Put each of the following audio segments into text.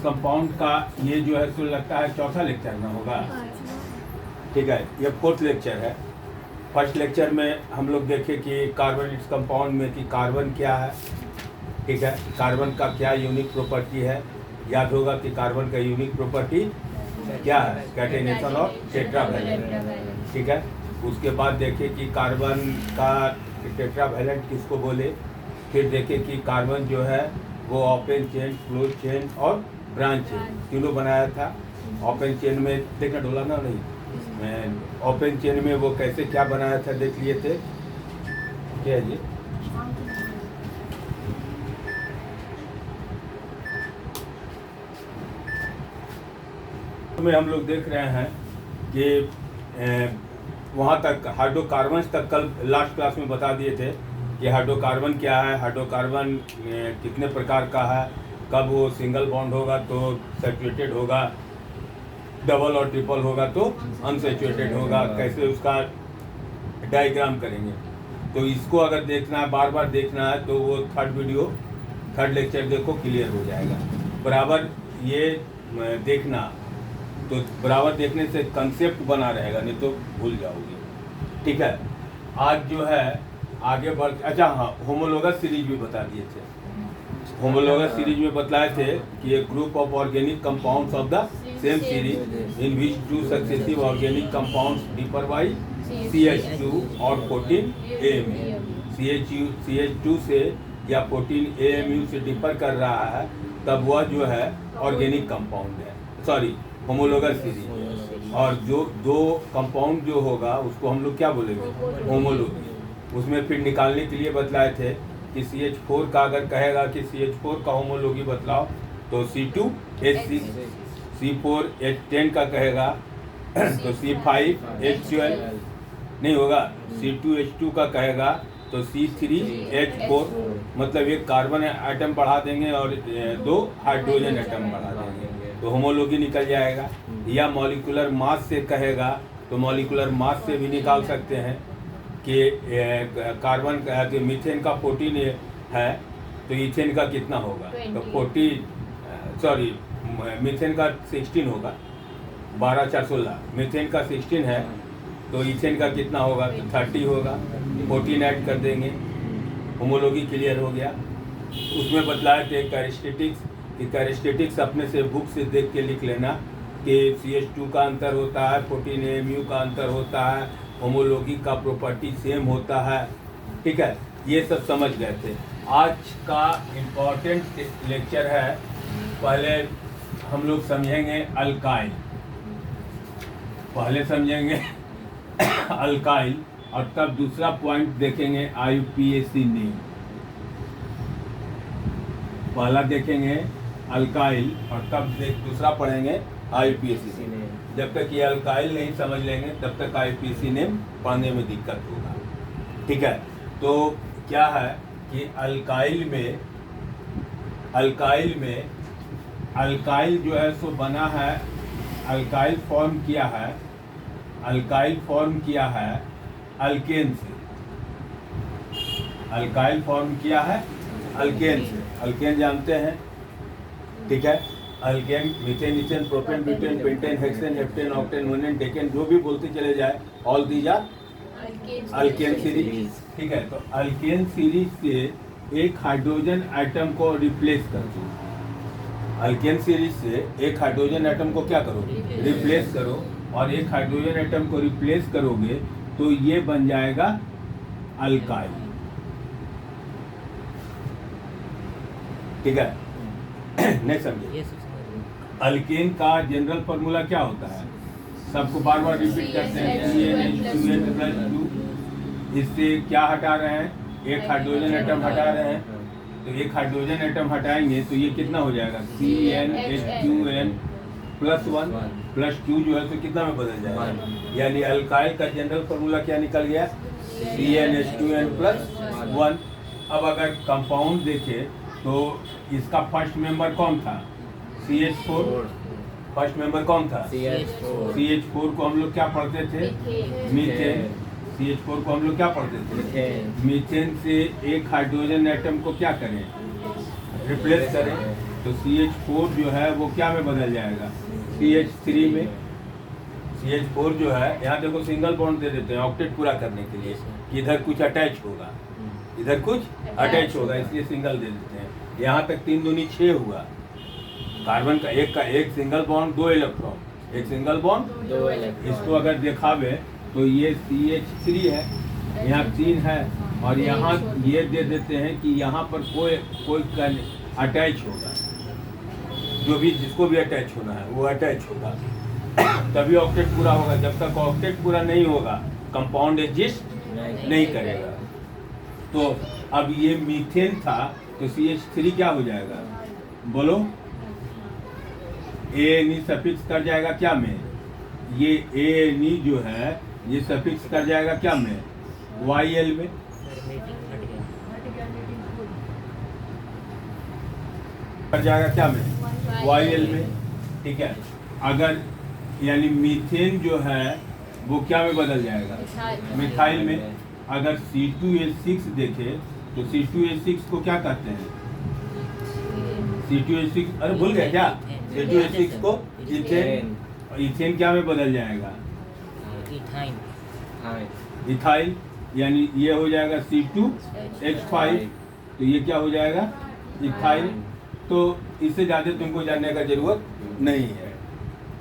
Compound का ये जो है सो लगता है चौथा लेक्चर में होगा। ठीक है, ये 4th लेक्चर है। फर्स्ट लेक्चर में हम लोग देखे कि कार्बोनेट्स कंपाउंड में कि कार्बन क्या है। ठीक है, कार्बन का क्या यूनिक प्रॉपर्टी है। याद होगा कि कार्बन का यूनिक प्रॉपर्टी क्या है, कैटेनेशन और टेट्रावैलेंट। ठीक है, उसके बाद देखे कि कार्बन का टेट्रावैलेंट किसको बोले। फिर देखे कि कार्बन जो है वो ओपन चेन, क्लोज चेन और ब्रांच चेन तीनों बनाया था। ओपन चेन में देखना डोलाना नहीं, ओपन चेन में वो कैसे क्या बनाया था देख लिए थे। क्या है ये, में हम लोग देख रहे हैं कि वहाँ तक हाइड्रोकार्बन्स तक कल लास्ट क्लास में बता दिए थे कि हाइड्रोकार्बन क्या है, हाइड्रोकार्बन कितने प्रकार का है, कब वो सिंगल बॉन्ड होगा तो सैचुरेटेड होगा, डबल और ट्रिपल होगा तो अनसैचुरेटेड होगा, कैसे उसका डायग्राम करेंगे। तो इसको अगर देखना है, बार बार देखना है, तो वो थर्ड लेक्चर देखो, क्लियर हो जाएगा। बराबर ये देखना, तो बराबर देखने से कंसेप्ट बना रहेगा, नहीं तो भूल जाओगे। ठीक है, आज जो है आगे बढ़, अच्छा हाँ, होमोलोगस सीरीज भी बता दिए थे। होमोलोगस सीरीज में बताए थे कि एक group of organic compounds of the same series in which 2 successive organic compounds differ by CH2 और 14 AMU। CH2 से या 14 AMU से डिफर कर रहा है, तब वह जो है ऑर्गेनिक कंपाउंड है, सॉरी होमोलोगस सीरीज। और जो दो कंपाउंड जो होगा उसको हम लोग क्या बोलेंगे, होमोलोगी। उसमें फिर निकालने के लिए बतलाए थे कि CH4 का अगर कहेगा कि CH4 का होमोलोगी बतलाओ तो C2H6, C4H10 का कहेगा तो C5H12 नहीं होगा, C2H2 का कहेगा तो C3H4, मतलब एक कार्बन आइटम बढ़ा देंगे और 2 हाइड्रोजन आइटम बढ़ा देंगे तो होमोलोगी निकल जाएगा। या मॉलिक्यूलर मास से कहेगा तो मॉलिक्यूलर मास से भी निकाल सकते हैं कि कार्बन कि मीथेन का 14 है तो इथेन का कितना होगा, तो 14 सॉरी मीथेन का 16 होगा, 12 4 16, मीथेन का 16 है तो इथेन का कितना होगा, तो 30 होगा, 14 ऐड कर देंगे, होमोलोगी क्लियर हो गया। उसमें बतलाए थे कैरेस्टेटिक्स अपने से बुक से देख के लिख लेना कि CH2 का अंतर होता है, 14 AMU का अंतर होता है, होमोलोगी का प्रॉपर्टी सेम होता है। ठीक है, ये सब समझ गए थे। आज का इम्पोर्टेंट लेक्चर है, पहले हम लोग समझेंगे अल्काइल, पहले समझेंगे अल्काइल और तब दूसरा पॉइंट देखेंगे IUPAC नेम। पहला देखेंगे अल्काइल और तब दूसरा पढ़ेंगे IUPAC नेम। जब तक ये अल्काइल नहीं समझ लेंगे तब तक IUPAC नेम पढ़ने में दिक्कत होगा। ठीक है, तो क्या है कि अल्काइल जो है सो बना है, अल्काइल फॉर्म किया है अल्केन से, अल्काइल फॉर्म किया है अल्केन से। अल्केन जानते हैं, ठीक है, alkane methane, ethane, propane, butane, pentane, hexane, heptane, octane, nonane, decane, जो भी बोलते चले जाए, all these are alkane series. ठीक है, तो अल्केन सीरीज से एक हाइड्रोजन आइटम को रिप्लेस कर दो। अल्केन सीरीज से एक हाइड्रोजन आइटम को क्या करो, रिप्लेस करो, और एक हाइड्रोजन आइटम को रिप्लेस करोगे तो ये बन जाएगा अल्काइल। ठीक है, नहीं समझे? अल्केन का जनरल फार्मूला क्या होता है, सबको बार बार रिपीट करते हैं, CnH2n+2। इससे क्या हटा रहे हैं, एक हाइड्रोजन एटम हटा रहे हैं, तो एक हाइड्रोजन एटम हटाएंगे तो ये कितना हो जाएगा, CnH2n+1 +2 जो है तो कितना में बदल जाएगा, यानी अल्काइल का जनरल फार्मूला क्या निकल गया, CnH2n+1। अब अगर कंपाउंड देखें तो इसका फर्स्ट मेंबर कौन था, CH4। फर्स्ट मेंबर कौन था, CH4 को हम लोग क्या पढ़ते थे, मीथेन। CH4 को हम लोग क्या पढ़ते थे, मीथेन से एक हाइड्रोजन एटम को क्या करें, रिप्लेस करें, तो CH4 जो है वो क्या में बदल जाएगा, CH3 में। CH4 जो है, यहाँ देखो सिंगल बॉन्ड दे देते हैं ऑक्टेट पूरा करने के लिए कि इधर कुछ अटैच होगा, इधर कुछ अटैच होगा, इसलिए सिंगल दे देते हैं। यहाँ तक 3 दूनी 6 हुआ। कार्बन का एक सिंगल बॉन्ड 2 इलेक्ट्रॉन, एक सिंगल बॉन्ड 2 इलेक्ट्रॉन। इसको अगर दिखावे तो ये CH3 है, यहाँ 3 है, और यहाँ ये दे देते हैं कि यहाँ पर कोई अटैच होगा, जो भी जिसको भी अटैच होना है वो अटैच होगा, तभी ऑक्टेट पूरा होगा। जब तक ऑक्टेट पूरा नहीं होगा कंपाउंड एग्जिस्ट नहीं करेगा। तो अब ये मीथेन था, तो CH3 क्या हो जाएगा, बोलो, ANE सफिक्स कर जाएगा क्या में, ये ANE जो है ये सफिक्स कर जाएगा क्या में, YL में। कर जाएगा क्या में, YL में, ठीक है। अगर यानी मीथेन जो है वो क्या में बदल जाएगा, मिथाइल में। अगर C2H6 देखे तो C2H6 को क्या कहते हैं, C2H6, अरे भूल गए क्या, C2H6 को इथेन, इथेन क्या में बदल जाएगा, इथाइल, यानी ये हो जाएगा C2H5, तो ये क्या हो जाएगा, इथाइल। तो इससे ज़्यादा तुमको जानने का जरूरत नहीं है,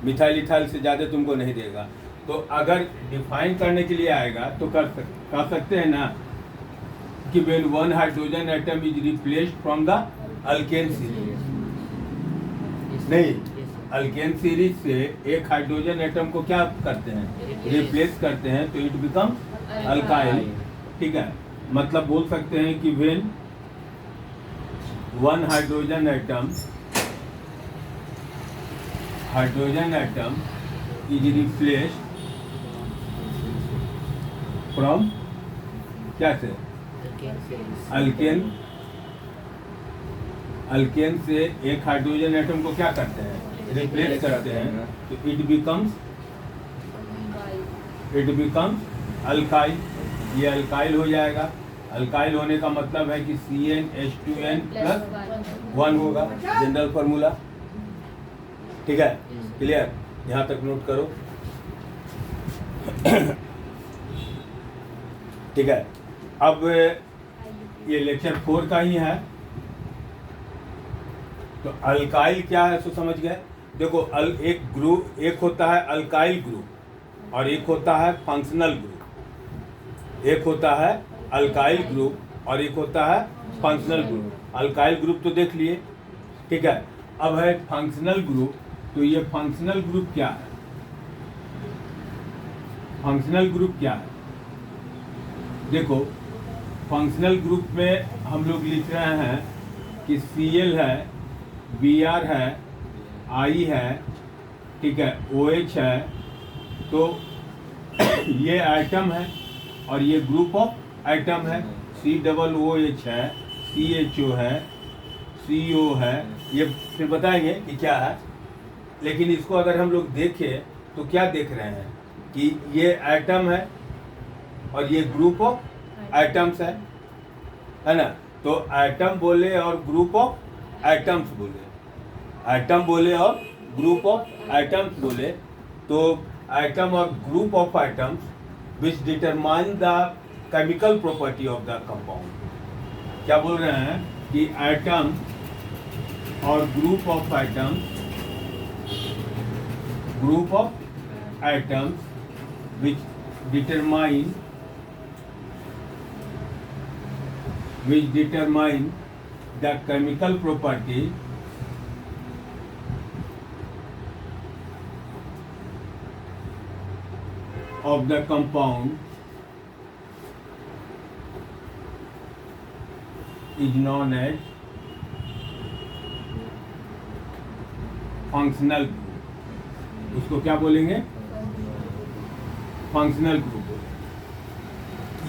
मिथाइल इथाइल से ज़्यादा तुमको नहीं देगा। तो अगर डिफाइन करने के लिए आएगा तो कह सकते हैं ना कि when one hydrogen atom is replaced from the alkane series, नहीं, अल्केन सीरीज से एक हाइड्रोजन एटम को क्या करते हैं, रिप्लेस करते हैं, तो इट बिकम अल्काइल, ठीक है। मतलब बोल सकते हैं कि when one hydrogen atom is replaced from क्या से, अल्केन से एक हाइड्रोजन एटम को क्या करते हैं, रिप्लेस करते हैं, तो इट बिकम्स अल्काइल। ये अल्काइल हो जाएगा। अल्काइल होने का मतलब है कि CnH2n+1 होगा, जनरल फार्मूला, ठीक है, क्लियर, यहाँ तक नोट करो, ठीक है। अब ये लेक्चर 4 का ही है, तो अल्काइल क्या है सो समझ गए। देखो एक ग्रुप, एक होता है अल्काइल ग्रुप और एक होता है फंक्शनल ग्रुप, एक होता है अल्काइल ग्रुप और एक होता है फंक्शनल ग्रुप। अल्काइल ग्रुप तो देख लिए, ठीक है। अब है फंक्शनल ग्रुप, तो ये फंक्शनल ग्रुप क्या है, फंक्शनल ग्रुप क्या है, देखो फंक्शनल ग्रुप में हम लोग लिख रहे हैं कि Cl है, Br है, I है, ठीक है, OH है, तो ये आइटम है और ये ग्रुप ऑफ आइटम है, COOH है, CHO है, CO है, ये फिर बताएंगे कि क्या है। लेकिन इसको अगर हम लोग देखें तो क्या देख रहे हैं कि ये आइटम है और ये ग्रुप ऑफ आइटम्स है ना। तो आइटम बोले और ग्रुप ऑफ आइटम्स बोले, आइटम बोले और ग्रुप ऑफ आइटम्स बोले, तो आइटम और group of items which determine the chemical property of the compound. क्या बोल रहे हैं कि आइटम और group of items, group of items which determine the chemical property of the compound is known as functional group। उसको क्या बोलेंगे, functional group.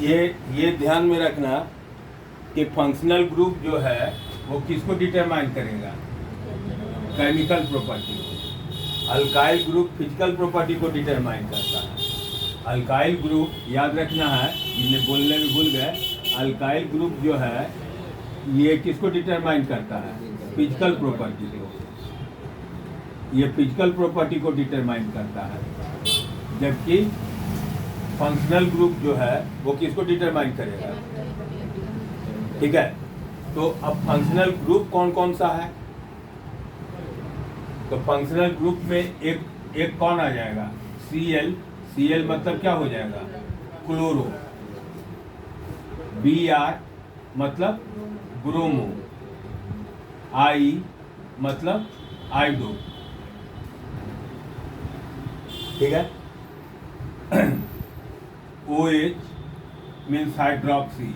ये ध्यान में रखना कि फंक्शनल ग्रुप जो है वो किसको डिटरमाइन करेगा, केमिकल प्रॉपर्टी को। अल्काइल ग्रुप फिजिकल प्रॉपर्टी को डिटरमाइन करता है। अल्काइल ग्रुप याद रखना है, ये बोलने में भूल गए, अल्काइल ग्रुप जो है ये किसको डिटरमाइन करता है, फिजिकल प्रॉपर्टी को, ये फिजिकल प्रॉपर्टी को डिटरमाइन करता है, जबकि फंक्शनल ग्रुप जो है वो किसको डिटरमाइन करेगा। ठीक है, तो अब फंक्शनल ग्रुप कौन कौन सा है, तो फंक्शनल ग्रुप में एक कौन आ जाएगा, Cl मतलब क्या हो जाएगा, क्लोरो, Br मतलब ब्रोमो, I मतलब आइडो। ठीक है, OH मीन्स हाइड्रोक्सी,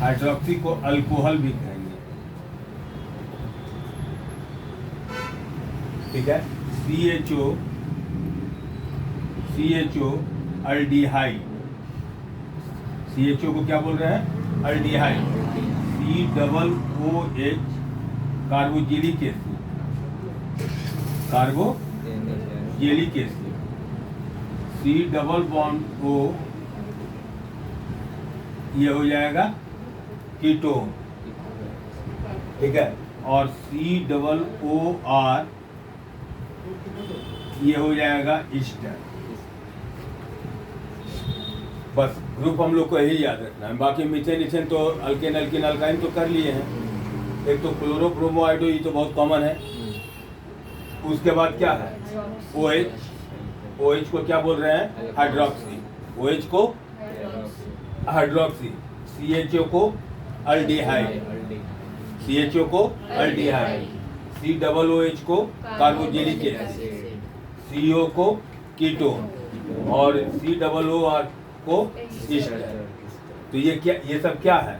हाइड्रोक्सी को अल्कोहल भी कहेंगे। ठीक है, CHO अल्डिहाइड, CHO को क्या बोल रहे हैं, aldehyde. COOH carboxylic acid, carboxylic acid. C+O ये हो जाएगा कीटोन। ठीक है, और COOR ये हो जाएगा ईस्टर। बस ग्रुप हम लोग को यही याद रखना है, बाकी मीथेन इथेन तो अल्केन अल्किन अल्काइन तो कर लिए हैं। एक तो क्लोरो ब्रोमो आइडो, ये तो बहुत कॉमन है। उसके बाद क्या है, OH को क्या बोल रहे हैं, हाइड्रोक्सी, OH को हाइड्रोक्सी, CHO को अल्डिहाइड, CHO को अल्डिहाइड, COOH को कार्बोजेलिक एसिड, CO को कीटोन और COOR को ईस्टर। तो ये सब क्या है,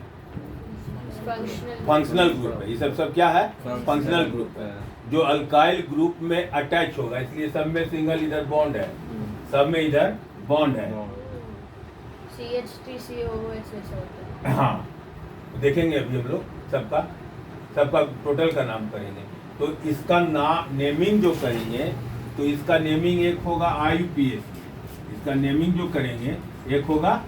फंक्शनल ग्रुप है। ये सब क्या है, फंक्शनल ग्रुप है, जो अल्काइल ग्रुप में अटैच होगा, इसलिए सब में सिंगल इधर बॉन्ड है, सब में इधर बॉन्ड है। हाँ, देखेंगे अभी हम लोग सबका टोटल का नाम करेंगे। तो इसका नेमिंग जो करेंगे, तो इसका नेमिंग एक होगा IUPAC, इसका नेमिंग जो करेंगे एक होगा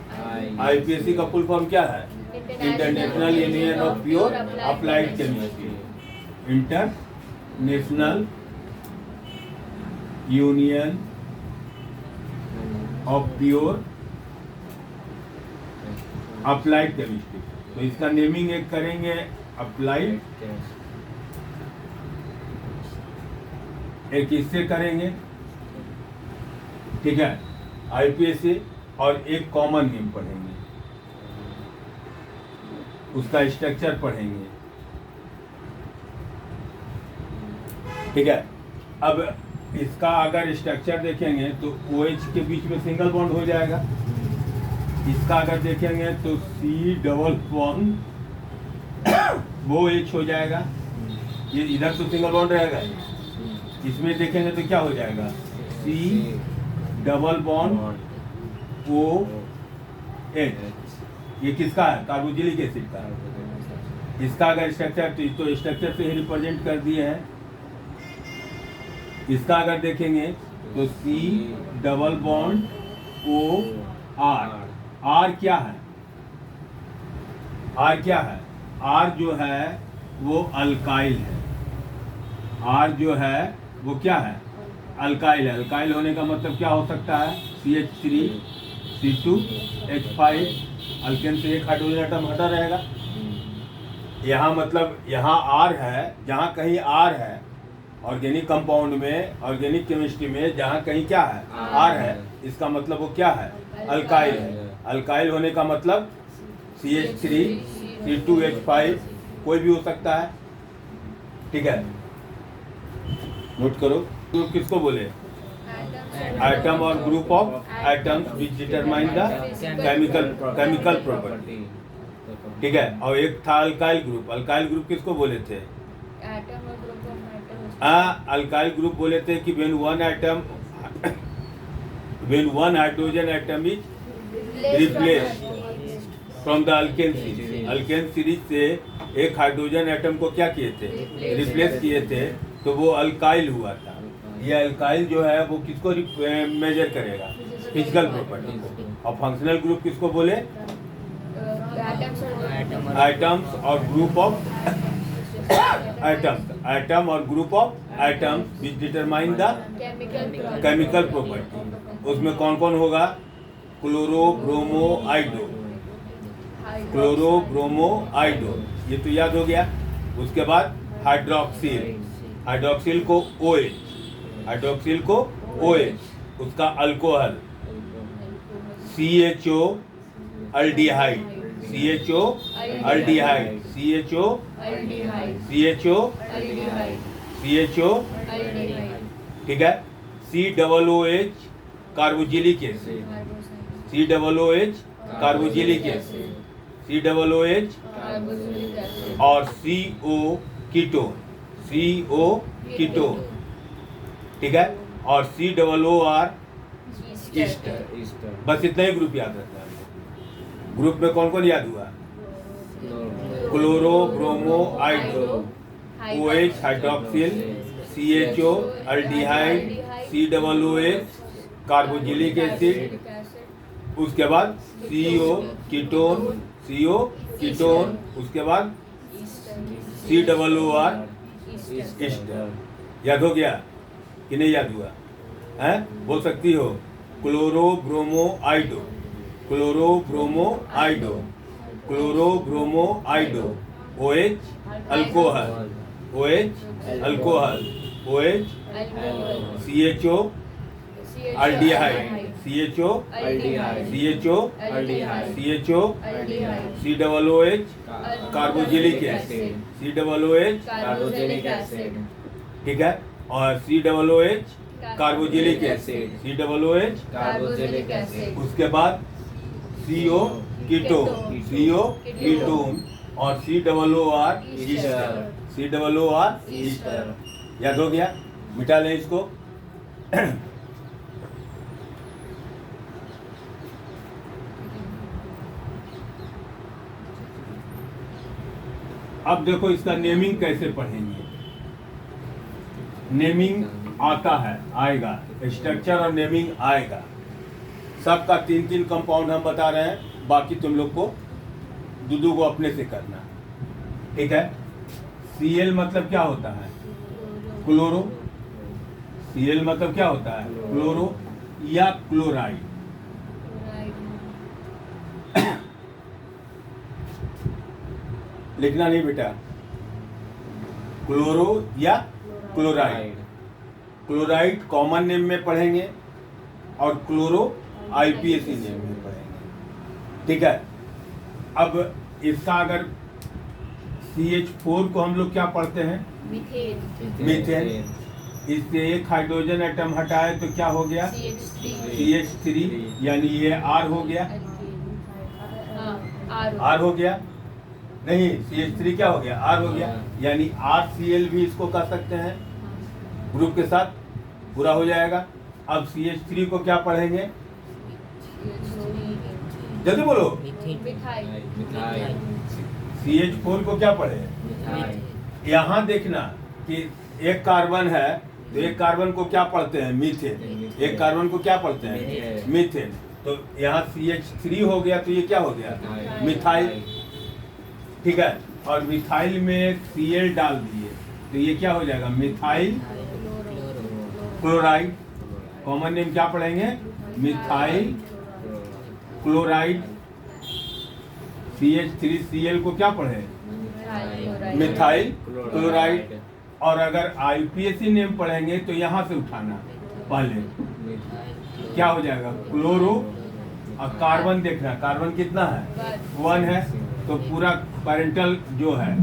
IUPAC का फुल फॉर्म क्या है, international union of pure applied chemistry, international union of pure applied chemistry. तो इसका नेमिंग एक करेंगे अप्लाइड, एक इससे करेंगे, ठीक है, IUPAC, और एक कॉमन नेम पढ़ेंगे, उसका स्ट्रक्चर पढ़ेंगे। ठीक है, अब इसका अगर स्ट्रक्चर देखेंगे तो OH के बीच में सिंगल बॉन्ड हो जाएगा। इसका अगर देखेंगे तो COOH हो जाएगा, ये इधर तो सिंगल बॉन्ड रहेगा। इसमें देखेंगे तो क्या हो जाएगा, C+OH, ये किसका है, कार्बोजेलिक एसिड का। इसका अगर स्ट्रक्चर, तो स्ट्रक्चर से ही रिप्रेजेंट कर दिए हैं। इसका अगर देखेंगे तो C+OR, R क्या है, R क्या है, R जो है वो अल्काइल है, R जो है वो क्या है, अल्काइल है। अल्काइल होने का मतलब क्या हो सकता है, CH3C2H5, अल्केन से एक हाइड्रोजन एटम हटा रहेगा। यहाँ मतलब यहाँ R है, जहाँ कहीं R है ऑर्गेनिक कंपाउंड में, ऑर्गेनिक केमिस्ट्री में जहाँ कहीं क्या है, R है, इसका मतलब वो क्या है, अल्काइल है। अल्काइल होने का मतलब CH3C2H5 कोई भी हो सकता है। ठीक है, नोट करो। ग्रुप किसको बोले, एटम और group of atoms which determine the chemical property. ठीक है, और एक था अल्काइल ग्रुप। अल्काइल ग्रुप किसको बोले थे, अल्काइल ग्रुप बोले थे कि when one hydrogen atom is replaced from the alkane series, alkane series से एक हाइड्रोजन एटम को क्या किए थे, रिप्लेस किए थे, तो वो अल्काइल हुआ था। ये अल्काइल जो है वो किसको मेजर करेगा, फिजिकल प्रॉपर्टी को। और फंक्शनल ग्रुप किसको बोले, एटम्स और ग्रुप ऑफ एटम और group of atoms which determine the chemical property. उसमें कौन कौन होगा? Chloro bromo iodo, chloro bromo iodo, ये तो याद हो गया। उसके बाद हाइड्रोक्सिल, हाइड्रोक्सिल को OH, हाइड्रोक्सिल को OH, उसका alcohol CHO aldehyde, CHO aldehyde, CHO ठीक है। COOH carboxylic acid, COOH carboxylic acid, COOH और CO कीटोन, CO कीटोन, ठीक है। और COOR ईस्टर। बस इतना ही ग्रुप याद रखना है। ग्रुप में कौन कौन याद हुआ? Chloro bromo iodo, OH hydroxyl, CHO aldehyde, COOH carboxylic acid, उसके बाद CO कीटोन, उसके बाद COOR ईस्टर। याद हो गया कि नहीं याद हुआ? हैं? बोल सकती हो? Chloro bromo iodo, chloro bromo iodo, chloro bromo iodo, OH alcohol, OH alcohol, OH CHO aldehyde, CHO COOH carboxylic acid, COOH ठीक है। और COOH कार्बोजिलिक एसिड, उसके बाद CO कीटोन और COOR ईस्टर। याद हो गया? मिटा लें इसको। अब देखो इसका नेमिंग कैसे पढ़ेंगे। नेमिंग आता है, आएगा, स्ट्रक्चर और नेमिंग आएगा। सबका 3-3 कंपाउंड हम बता रहे हैं, बाकी तुम लोग को दो को अपने से करना, ठीक है। Cl मतलब क्या होता है? क्लोरो। Cl मतलब क्या होता है? क्लोरो या क्लोराइड। लिखना नहीं बेटा, क्लोरो या क्लोराइड। क्लोराइड कॉमन नेम में पढ़ेंगे और क्लोरो IPAC नेम में पढ़ेंगे, ठीक है। अब इसका अगर CH4 को हम लोग क्या पढ़ते हैं? मीथेन। इससे एक हाइड्रोजन एटम हटाए तो क्या हो गया? CH3, यानी ये R हो गया, R हो गया नहीं, CH3 क्या हो गया? R हो गया, यानी RCl भी इसको कह सकते हैं, ग्रुप के साथ पूरा हो जाएगा। अब CH3 को क्या पढ़ेंगे? जल्दी बोलो। CH4 को क्या पढ़े? यहाँ देखना कि एक कार्बन है तो एक कार्बन को क्या पढ़ते हैं? मीथेन। एक कार्बन को क्या पढ़ते हैं? मीथेन। तो यहाँ CH3 हो गया तो ये क्या हो गया? मिथाइल, ठीक है। और मिथाइल में Cl डाल दिए तो ये क्या हो जाएगा? Methyl chloride. कॉमन नेम क्या पढ़ेंगे? Methyl chloride. CH3Cl को क्या पढ़े? Methyl chloride. और अगर IPAC नेम पढ़ेंगे तो यहाँ से उठाना, पहले क्या हो जाएगा? क्लोरो। और कार्बन देखना, कार्बन कितना है? 1 है, तो पूरा पैरेंटल जो है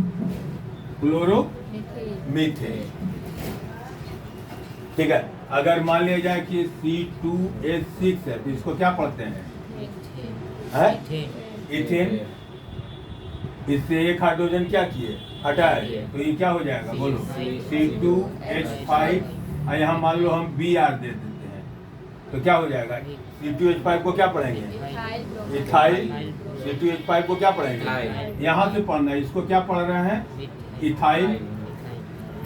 क्लोरो मीथेन, ठीक है। अगर मान लिया जाए कि C2H6 है तो इसको क्या पढ़ते हैं? इथेन। इससे एक हाइड्रोजन क्या किए? हटाए, तो ये क्या हो जाएगा? बोलो। C2H5। और यहाँ मान लो हम Br दे देते हैं तो क्या हो जाएगा? C2H5 को क्या पढ़ेंगे? इथाइल। C2H5 को क्या पढ़ेंगे? यहाँ से पढ़ना है। इसको क्या पढ़ रहे हैं? इथाइल।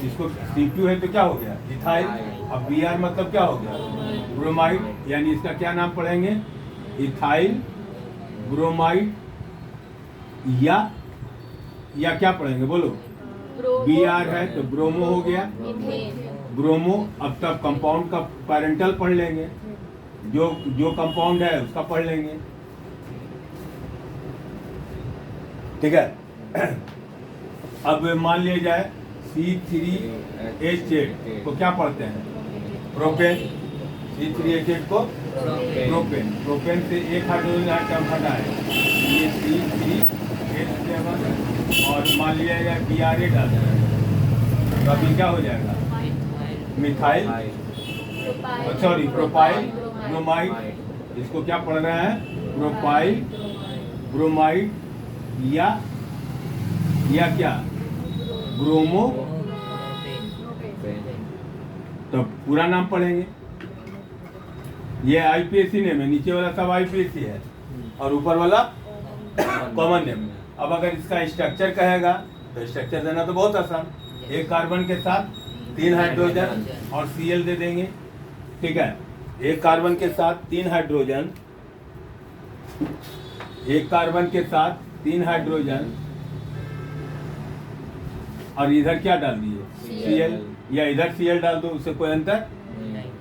इसको C2 है तो क्या हो गया? इथाइल। अब Br मतलब क्या हो गया? ब्रोमाइड, यानी इसका क्या नाम पढ़ेंगे? Ethyl bromide. या क्या पढ़ेंगे? बोलो। बी आर है तो ब्रोमो हो गया, ब्रोमो। अब तब कंपाउंड का पैरेंटल पढ़ लेंगे, जो कंपाउंड है उसका पढ़ लेंगे, ठीक है। अब मान लिया जाए C3H8 को क्या पढ़ते हैं? प्रोपेन। C3H8 को प्रोपेन। प्रोपेन से एक हाइड्रोजन आइटम हटा है, ये C3H7 और मान लिया जाए BRA डालते हैं, तो अभी क्या हो जाएगा? Methyl, sorry propyl bromide. इसको क्या पढ़ रहे हैं? प्रोपाइल ब्रोमाइड या क्या? ब्रोमो। तो पूरा नाम पढ़ेंगे। ये आईपीएसी नेम है, नीचे वाला सब आईपीएसी है और ऊपर वाला कॉमन नेम। अब अगर इसका स्ट्रक्चर कहेगा तो स्ट्रक्चर देना तो बहुत आसान, एक कार्बन के साथ 3 हाइड्रोजन और Cl दे देंगे, ठीक है। एक कार्बन के साथ 3 हाइड्रोजन, एक कार्बन के साथ 3 हाइड्रोजन और इधर क्या डाल दिए? Cl, या इधर Cl डाल दो, उससे कोई अंतर।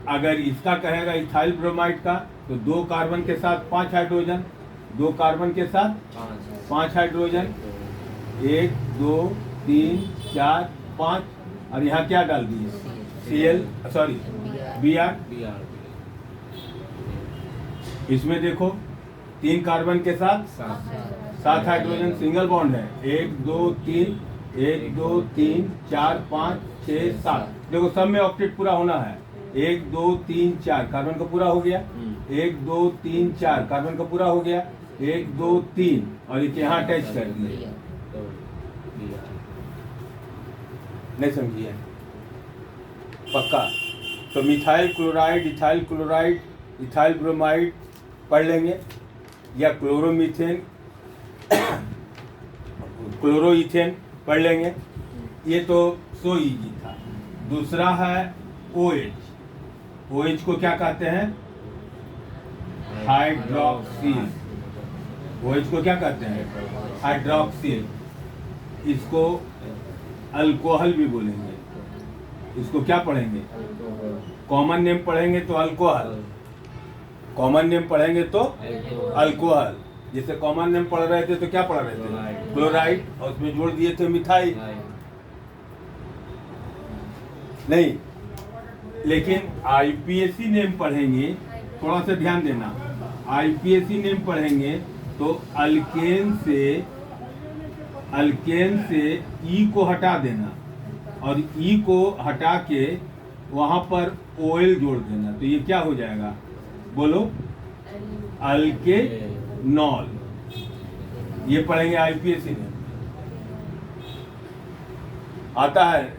अगर इसका कहेगा इथाइल ब्रोमाइड का तो 2 कार्बन के साथ 5 हाइड्रोजन, 2 कार्बन के साथ 5 हाइड्रोजन, 1 2 3 4 5 और यहाँ क्या डाल दिए? Cl, sorry Br। इसमें देखो 3 कार्बन के साथ 7 हाइड्रोजन, सिंगल बॉन्ड है, 1 2 3 1 2 3 4 5 6 7। देखो सब में ऑक्टेट पूरा होना है, 1 2 3 4 कार्बन का पूरा हो गया, 1 2 3 4 कार्बन का पूरा हो गया, 1 2 3 और एक यहाँ अटैच कर दिए। नहीं समझिए पक्का? तो methyl chloride, ethyl chloride, ethyl bromide पढ़ लेंगे, या क्लोरोमीथेन क्लोरोइथेन पढ़ लेंगे। ये तो सो इजी था। दूसरा है OH। OH को क्या कहते हैं? हाइड्रोक्सिल। OH को क्या कहते हैं? हाइड्रोक्सिल। इसको अल्कोहल भी बोलेंगे। इसको क्या पढ़ेंगे? कॉमन नेम पढ़ेंगे तो अल्कोहल, कॉमन नेम पढ़ेंगे तो अल्कोहल। जैसे कॉमन नेम पढ़ रहे थे तो क्या पढ़ रहे थे? क्लोराइड, और उसमें जोड़ दिए थे मिथाइल। नहीं, लेकिन आईपीएसी नेम पढ़ेंगे, थोड़ा सा ध्यान देना। आईपीएसी नेम पढ़ेंगे तो अल्केन से ई को हटा देना और ई को हटा के वहां पर ओएल जोड़ देना, तो ये क्या हो जाएगा? बोलो, अल्केनॉल। ये पढ़ेंगे आईपीएसी नेम। आता है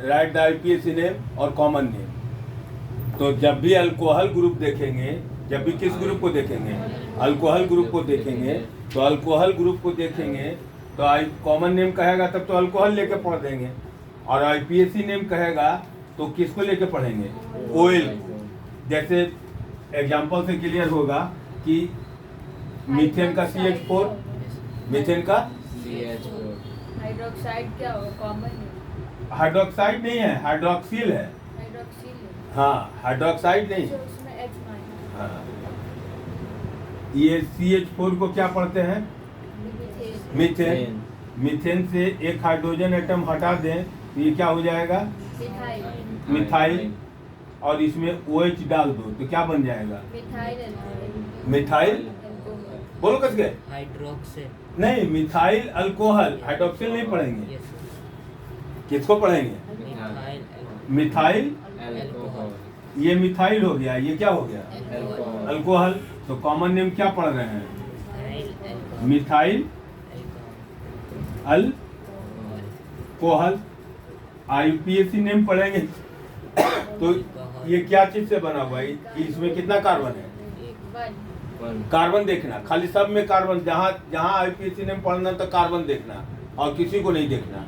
राइट द आईपीएसी नेम और कॉमन नेम। तो जब भी अल्कोहल ग्रुप देखेंगे, जब भी किस ग्रुप को देखेंगे? अल्कोहल ग्रुप को देखेंगे, तो अल्कोहल ग्रुप को देखेंगे तो कॉमन नेम कहेगा तब तो अल्कोहल लेके पढ़ देंगे, और आईपीएसी नेम कहेगा तो किसको लेके पढ़ेंगे? ओएल। जैसे एग्जाम्पल से क्लियर होगा कि मीथेन का CH4, मीथेन का हाइड्रोक्साइड क्या होगा? कॉमन हाइड्रोक्साइड नहीं है, हाइड्रोक्सिल है। हाइड्रोक्सिल हाँ, हाइड्रोक्साइड नहीं है। उसमें H माइनस। हाँ। ये CH4 को क्या पढ़ते हैं? मीथेन। मीथेन से एक हाइड्रोजन एटम हटा दें तो ये क्या हो जाएगा? मिथाइल। और इसमें OH डाल दो तो क्या बन जाएगा? मिथाइल। बोलो कस गए? हाइड्रोक्सिल नहीं, मिथाइल अल्कोहल। हाइड्रोक्सिल नहीं पढ़ेंगे। किसको पढ़ेंगे? मिथाइल। ये मिथाइल हो गया, ये क्या हो गया? अल्कोहल। तो कॉमन नेम क्या पढ़ रहे हैं? Methyl alcohol. आईपीएसी नेम पढ़ेंगे तो ये क्या चीज से बना हुआ है? इसमें कितना कार्बन है? कार्बन देखना, खाली सब में कार्बन। जहाँ जहाँ आईपीएसी नेम पढ़ना तो कार्बन देखना और किसी को नहीं देखना।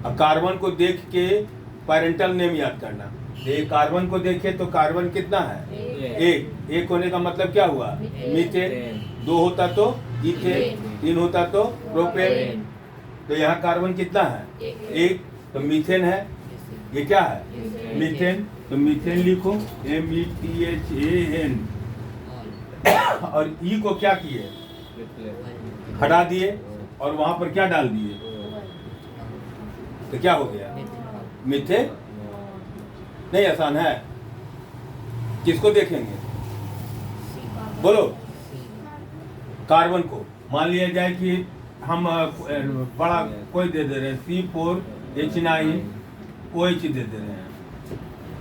अब कार्बन को देख के पैरेंटल नेम याद करना। एक कार्बन को देखे तो कार्बन कितना है? एक होने का मतलब क्या हुआ? मीथेन। 2 होता तो इथेन, 3 होता तो प्रोपेन। तो यहाँ कार्बन कितना है? एक। तो मीथेन है, ये क्या है? मीथेन। तो मीथेन लिखो METHAN। और ई को क्या किए? हटा दिए और वहां पर क्या डाल दिए? तो क्या हो गया? मीथेन। नहीं, आसान है। किसको देखेंगे? बोलो। कार्बन को मान लिया जाए कि हम बड़ा कोई दे दे रहे हैं, C4H9OH दे दे रहे हैं।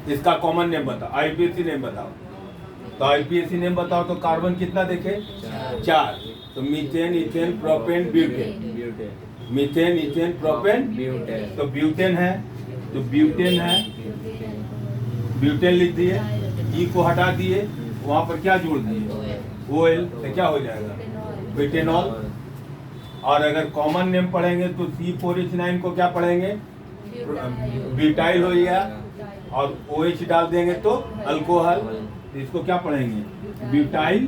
इसका कॉमन नेम बताओ, IUPAC नेम बताओ। तो IUPAC नेम बताओ तो कार्बन कितना देखे? 4। तो methane, ethane, propane, butane. Methane, ethane, propane, butane. तो ब्यूटेन है, तो ब्यूटेन है, ब्यूटेन लिख दिए। ई को हटा दिए, वहां पर क्या जोड़ दिए? OL। तो क्या हो जाएगा? ब्यूटेनॉल। और अगर कॉमन नेम पढ़ेंगे तो C4H9 को क्या पढ़ेंगे? ब्यूटाइल हो गया। और OH डाल देंगे तो अल्कोहल। तो इसको क्या पढ़ेंगे? ब्यूटाइल।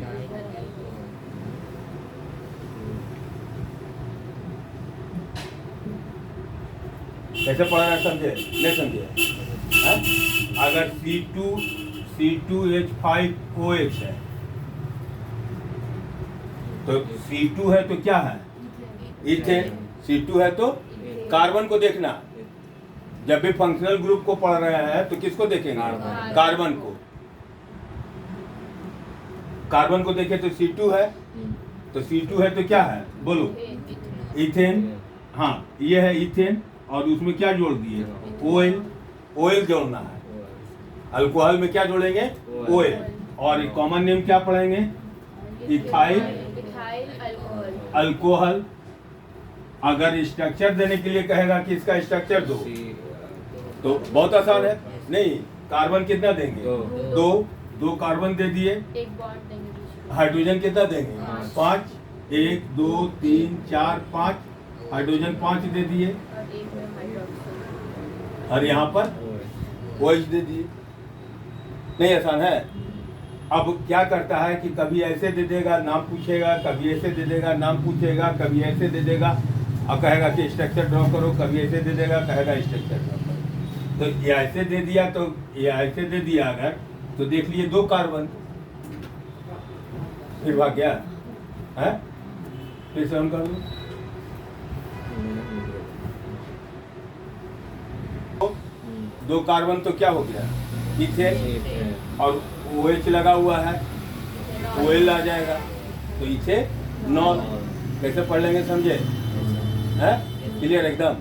कैसे पढ़ा है समझे? नहीं समझे? अगर C2H5OH है तो C2 है तो क्या है? इथेन। C2 है तो कार्बन को देखना। जब भी फंक्शनल ग्रुप को पढ़ रहे हैं तो किसको देखेंगे? कार्बन को। कार्बन को देखे तो C2 है, तो C2 है तो क्या है? बोलो। इथेन। हाँ, ये है इथेन। और उसमें क्या जोड़ दिए? OL जोड़ना है। अल्कोहल में क्या जोड़ेंगे? OL। और कॉमन नेम क्या पढ़ेंगे? Ethyl alcohol. अगर स्ट्रक्चर देने के लिए कहेगा कि इसका स्ट्रक्चर दो, तो बहुत आसान है। नहीं, कार्बन कितना देंगे? 2 कार्बन दे दिए। एक बॉन्ड देंगे। हाइड्रोजन कितना देंगे? 5। 1 2 3 4 5। हाइड्रोजन 5 दे दिए। और एक में हाइड्रोक्साइड। और यहाँ पर OH दे दिए। नहीं, आसान है। अब क्या करता है कि कभी ऐसे दे देगा, नाम पूछेगा, कभी ऐसे दे देगा, नाम पूछेगा, कभी ऐसे दे देगा और कहेगा कि स्ट्रक्चर ड्रॉ करो, कभी ऐसे दे देगा, कहेगा स्ट्रक्चर ड्रॉ करो। तो ये ऐसे दे दिया, तो ये ऐसे दे दिया अगर, तो देख लिए 2 कार्बन, फिर भाग गया है। फिर से हम कर लो। 2 कार्बन तो क्या हो गया? इथेन। और OH लगा हुआ है, OL आ जाएगा। तो इथेनॉल। कैसे पढ़ लेंगे समझे? है क्लियर एकदम?